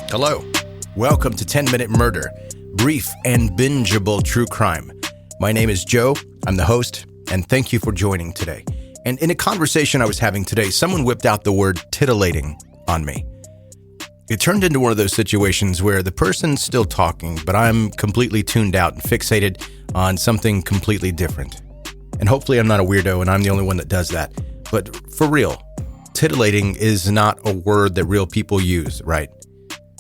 Hello. Welcome to 10-Minute Murder, brief and bingeable true crime. My name is Joe. I'm the host, and thank you for joining today. And in a conversation I was having today, someone whipped out the word titillating on me. It turned into one of those situations where the person's still talking, but I'm completely tuned out and fixated on something completely different. And hopefully I'm not a weirdo and I'm the only one that does that. But for real, titillating is not a word that real people use, right?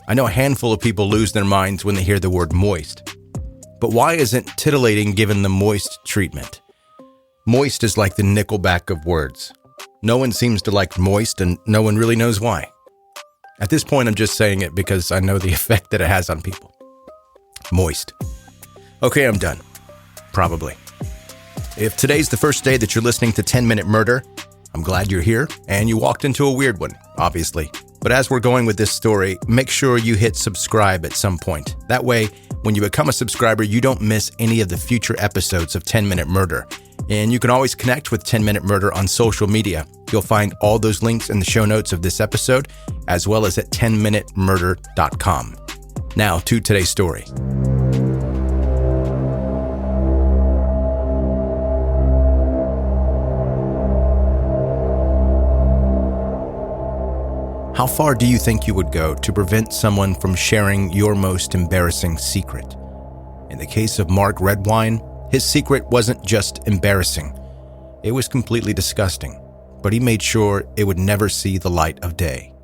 I know a handful of people lose their minds when they hear the word moist. But why isn't titillating given the moist treatment? Moist is like the Nickelback of words. No one seems to like moist and no one really knows why. At this point, I'm just saying it because I know the effect that it has on people. Moist. Okay, I'm done. Probably. If today's the first day that you're listening to 10-Minute Murder, I'm glad you're here, and you walked into a weird one, obviously. But as we're going with this story, make sure you hit subscribe at some point. That way, when you become a subscriber, you don't miss any of the future episodes of 10-Minute Murder. And you can always connect with 10-Minute Murder on social media. You'll find all those links in the show notes of this episode, as well as at 10minutemurder.com. Now to today's story. How far do you think you would go to prevent someone from sharing your most embarrassing secret? In the case of Mark Redwine, his secret wasn't just embarrassing. It was completely disgusting, but he made sure it would never see the light of day.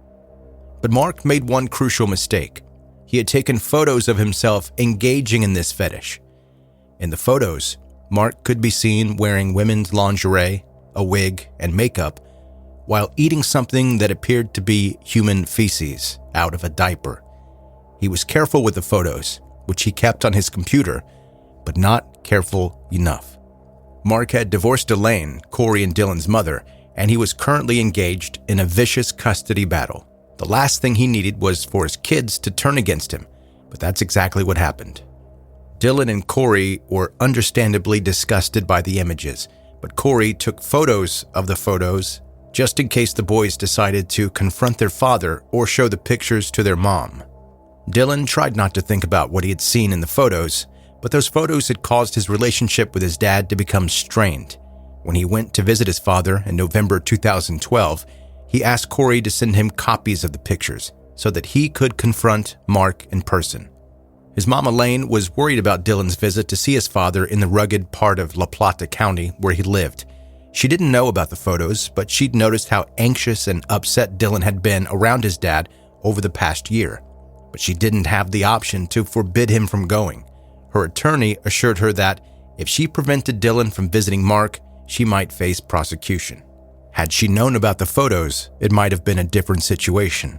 But Mark made one crucial mistake. He had taken photos of himself engaging in this fetish. In the photos, Mark could be seen wearing women's lingerie, a wig, and makeup, while eating something that appeared to be human feces out of a diaper. He was careful with the photos, which he kept on his computer, but not careful enough. Mark had divorced Elaine, Corey and Dylan's mother, and he was currently engaged in a vicious custody battle. The last thing he needed was for his kids to turn against him, but that's exactly what happened. Dylan and Corey were understandably disgusted by the images, but Corey took photos of the photos just in case the boys decided to confront their father or show the pictures to their mom. Dylan tried not to think about what he had seen in the photos, but those photos had caused his relationship with his dad to become strained. When he went to visit his father in November 2012, he asked Corey to send him copies of the pictures so that he could confront Mark in person. His mom Elaine was worried about Dylan's visit to see his father in the rugged part of La Plata County where he lived. She didn't know about the photos, but she'd noticed how anxious and upset Dylan had been around his dad over the past year. But she didn't have the option to forbid him from going. Her attorney assured her that if she prevented Dylan from visiting Mark, she might face prosecution. Had she known about the photos, it might have been a different situation.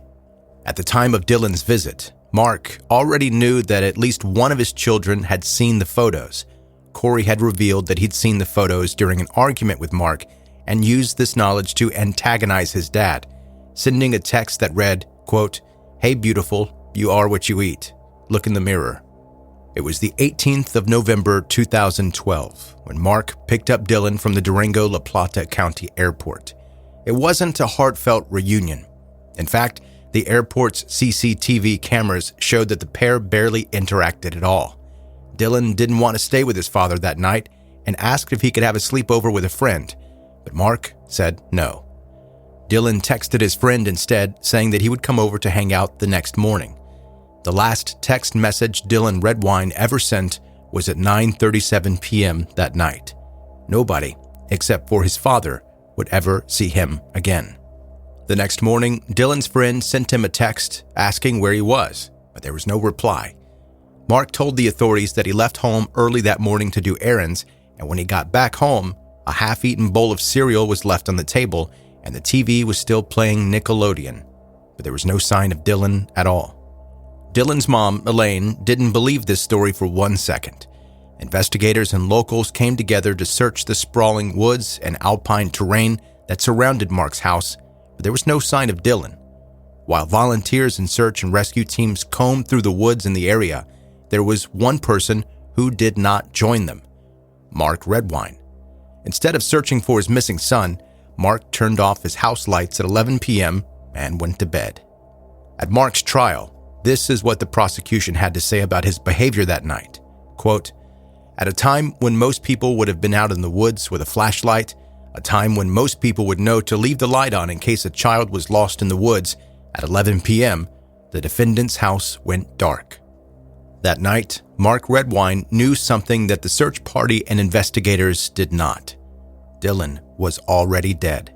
At the time of Dylan's visit, Mark already knew that at least one of his children had seen the photos. Corey had revealed that he'd seen the photos during an argument with Mark and used this knowledge to antagonize his dad, sending a text that read, quote, "Hey beautiful, you are what you eat. Look in the mirror." It was the 18th of November 2012 when Mark picked up Dylan from the Durango La Plata County Airport. It wasn't a heartfelt reunion. In fact, the airport's CCTV cameras showed that the pair barely interacted at all. Dylan didn't want to stay with his father that night and asked if he could have a sleepover with a friend, but Mark said no. Dylan texted his friend instead, saying that he would come over to hang out the next morning. The last text message Dylan Redwine ever sent was at 9:37 p.m. that night. Nobody, except for his father, would ever see him again. The next morning, Dylan's friend sent him a text asking where he was, but there was no reply. Mark told the authorities that he left home early that morning to do errands, and when he got back home, a half-eaten bowl of cereal was left on the table, and the TV was still playing Nickelodeon. But there was no sign of Dylan at all. Dylan's mom, Elaine, didn't believe this story for 1 second. Investigators and locals came together to search the sprawling woods and alpine terrain that surrounded Mark's house, but there was no sign of Dylan. While volunteers and search and rescue teams combed through the woods in the area, there was one person who did not join them, Mark Redwine. Instead of searching for his missing son, Mark turned off his house lights at 11 p.m. and went to bed. At Mark's trial, This is what the prosecution had to say about his behavior that night. Quote, "At a time when most people would have been out in the woods with a flashlight, a time when most people would know to leave the light on in case a child was lost in the woods, at 11 p.m., the defendant's house went dark." That night, Mark Redwine knew something that the search party and investigators did not. Dylan was already dead.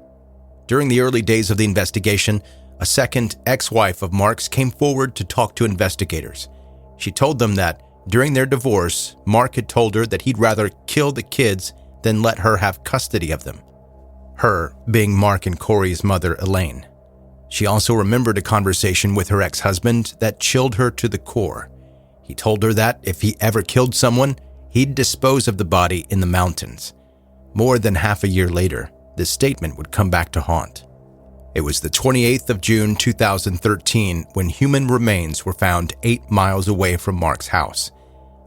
During the early days of the investigation, a second ex-wife of Mark's came forward to talk to investigators. She told them that during their divorce, Mark had told her that he'd rather kill the kids than let her have custody of them. Her being Mark and Corey's mother, Elaine. She also remembered a conversation with her ex-husband that chilled her to the core. He told her that if he ever killed someone, he'd dispose of the body in the mountains. More than half a year later, this statement would come back to haunt. It was the 28th of June 2013 when human remains were found 8 miles away from Mark's house.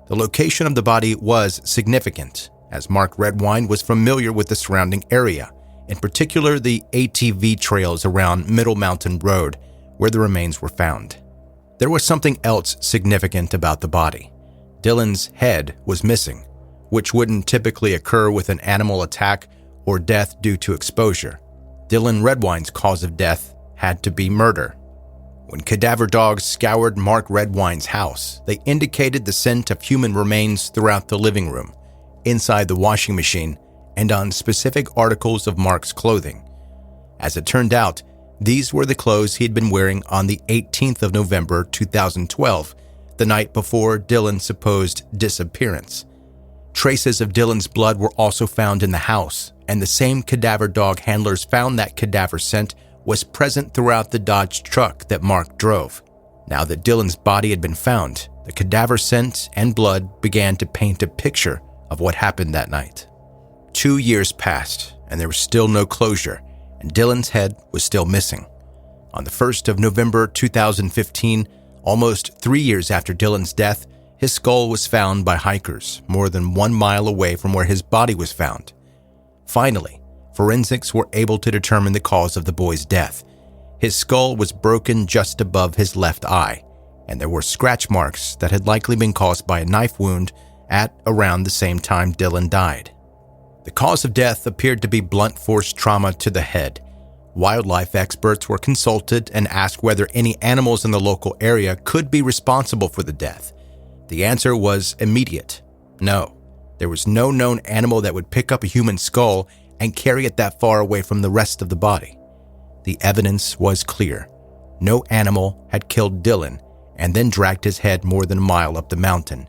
The location of the body was significant, as Mark Redwine was familiar with the surrounding area, in particular the ATV trails around Middle Mountain Road, where the remains were found. There was something else significant about the body. Dylan's head was missing, which wouldn't typically occur with an animal attack or death due to exposure. Dylan Redwine's cause of death had to be murder. When cadaver dogs scoured Mark Redwine's house, they indicated the scent of human remains throughout the living room, inside the washing machine, and on specific articles of Mark's clothing. As it turned out, these were the clothes he had been wearing on the 18th of November 2012, the night before Dylan's supposed disappearance. Traces of Dylan's blood were also found in the house, and the same cadaver dog handlers found that cadaver scent was present throughout the Dodge truck that Mark drove. Now that Dylan's body had been found, the cadaver scent and blood began to paint a picture of what happened that night. 2 years passed, and there was still no closure, and Dylan's head was still missing. On the 1st of November 2015, almost 3 years after Dylan's death, his skull was found by hikers more than 1 mile away from where his body was found. Finally, forensics were able to determine the cause of the boy's death. His skull was broken just above his left eye, and there were scratch marks that had likely been caused by a knife wound at around the same time Dylan died. The cause of death appeared to be blunt force trauma to the head. Wildlife experts were consulted and asked whether any animals in the local area could be responsible for the death. The answer was immediate. No. There was no known animal that would pick up a human skull and carry it that far away from the rest of the body. The evidence was clear. No animal had killed Dylan and then dragged his head more than a mile up the mountain.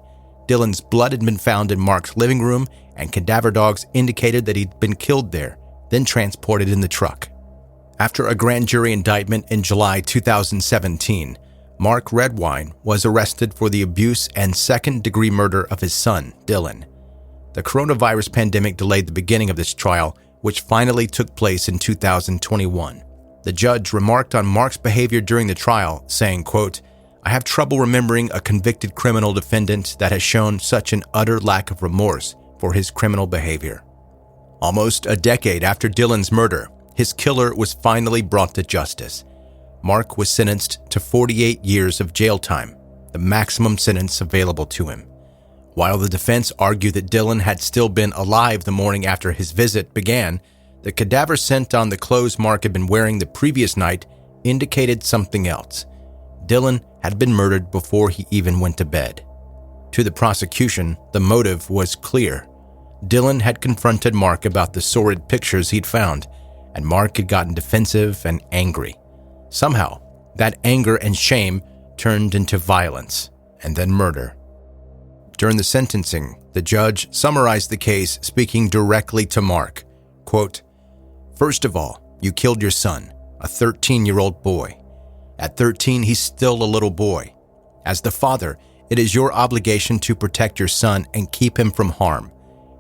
Dylan's blood had been found in Mark's living room, and cadaver dogs indicated that he'd been killed there, then transported in the truck. After a grand jury indictment in July 2017, Mark Redwine was arrested for the abuse and second-degree murder of his son, Dylan. The coronavirus pandemic delayed the beginning of this trial, which finally took place in 2021. The judge remarked on Mark's behavior during the trial, saying, quote, "I have trouble remembering a convicted criminal defendant that has shown such an utter lack of remorse for his criminal behavior." Almost a decade after Dylan's murder, his killer was finally brought to justice. Mark was sentenced to 48 years of jail time, the maximum sentence available to him. While the defense argued that Dylan had still been alive the morning after his visit began, the cadaver scent on the clothes Mark had been wearing the previous night indicated something else. Dylan had been murdered before he even went to bed. To the prosecution, the motive was clear. Dylan had confronted Mark about the sordid pictures he'd found, and Mark had gotten defensive and angry. Somehow, that anger and shame turned into violence and then murder. During the sentencing, the judge summarized the case, speaking directly to Mark. Quote, "First of all, you killed your son, a 13-year-old boy. At 13, he's still a little boy. As the father, it is your obligation to protect your son and keep him from harm.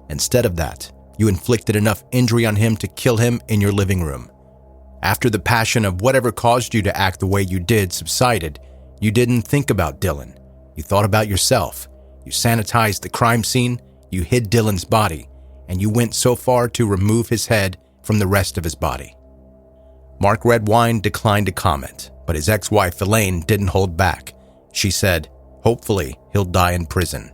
Instead of that, you inflicted enough injury on him to kill him in your living room. After the passion of whatever caused you to act the way you did subsided, you didn't think about Dylan. You thought about yourself. You sanitized the crime scene, you hid Dylan's body, and you went so far to remove his head from the rest of his body." Mark Redwine declined to comment, but his ex-wife Elaine didn't hold back. She said, "Hopefully, he'll die in prison."